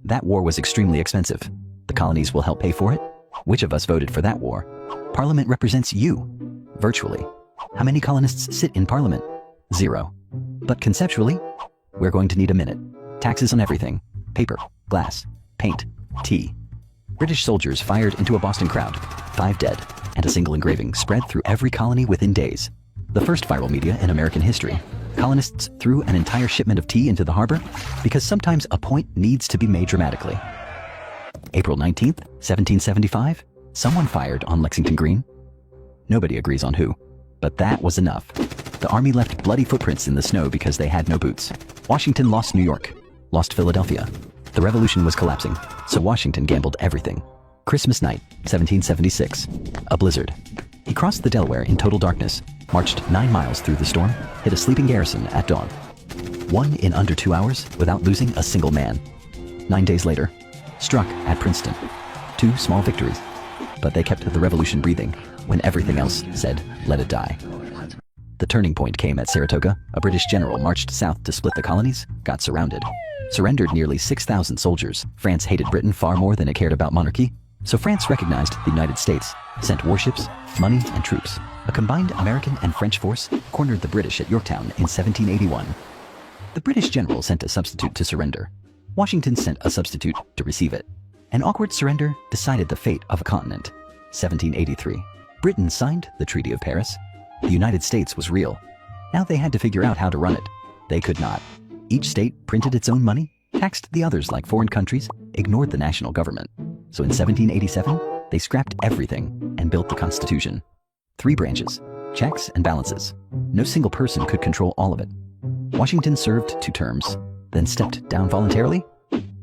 That war was extremely expensive. The colonies will help pay for it. Which of us voted for that war? Parliament represents you, virtually. How many colonists sit in Parliament? 0. But conceptually, we're going to need a minute. Taxes on everything. Paper, glass, paint, tea. British soldiers fired into a Boston crowd. 5 dead, and a single engraving spread through every colony within days. The first viral media in American history. Colonists threw an entire shipment of tea into the harbor because sometimes a point needs to be made dramatically. April 19th, 1775, someone fired on Lexington Green. Nobody agrees on who, but that was enough. The army left bloody footprints in the snow because they had no boots. Washington lost New York, lost Philadelphia. The revolution was collapsing, so Washington gambled everything. Christmas night, 1776, a blizzard. He crossed the Delaware in total darkness, marched 9 miles through the storm, hit a sleeping garrison at dawn. Won in under 2 hours without losing a single man. 9 days later, struck at Princeton. 2 small victories, but they kept the revolution breathing when everything else said, let it die. The turning point came at Saratoga. A British general marched south to split the colonies, got surrounded. Surrendered nearly 6,000 soldiers. France hated Britain far more than it cared about monarchy, so France recognized the United States, sent warships, money, and troops. A combined American and French force cornered the British at Yorktown in 1781. The British general sent a substitute to surrender. Washington sent a substitute to receive it. An awkward surrender decided the fate of a continent. 1783. Britain signed the Treaty of Paris. The United States was real. Now they had to figure out how to run it. They could not. Each state printed its own money, taxed the others like foreign countries, ignored the national government. So in 1787, they scrapped everything and built the Constitution. 3 branches, checks and balances. No single person could control all of it. Washington served 2 terms, then stepped down voluntarily.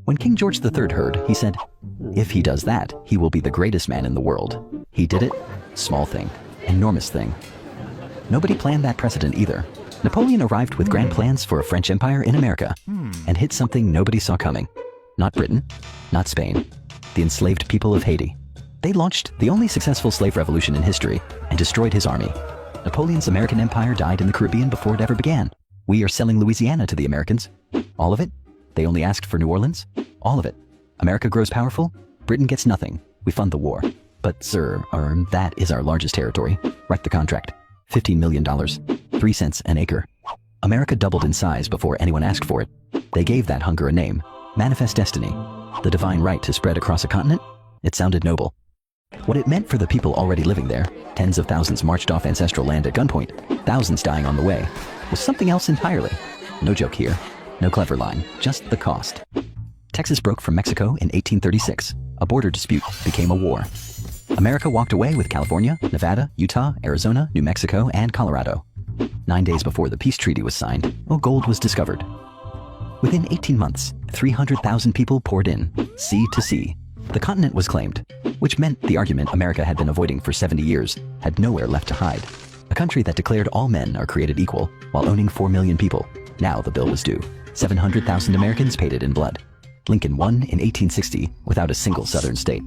When King George III heard, he said, if he does that, he will be the greatest man in the world. He did it. Small thing. Enormous thing. Nobody planned that precedent either. Napoleon arrived with grand plans for a French empire in America and hit something nobody saw coming. Not Britain, not Spain, the enslaved people of Haiti. They launched the only successful slave revolution in history and destroyed his army. Napoleon's American empire died in the Caribbean before it ever began. We are selling Louisiana to the Americans. All of it? They only asked for New Orleans? All of it. America grows powerful, Britain gets nothing. We fund the war. But sir, that is our largest territory. Write the contract. $15 million, 3 cents an acre. America doubled in size before anyone asked for it. They gave that hunger a name, manifest destiny. The divine right to spread across a continent? It sounded noble. What it meant for the people already living there, tens of thousands marched off ancestral land at gunpoint, thousands dying on the way, was something else entirely. No joke here, no clever line, just the cost. Texas broke from Mexico in 1836. A border dispute became a war. America walked away with California, Nevada, Utah, Arizona, New Mexico, and Colorado. 9 days before the peace treaty was signed, gold was discovered. Within 18 months, 300,000 people poured in, sea to sea. The continent was claimed, which meant the argument America had been avoiding for 70 years had nowhere left to hide. A country that declared all men are created equal while owning 4 million people. Now the bill was due. 700,000 Americans paid it in blood. Lincoln won in 1860 without a single Southern state.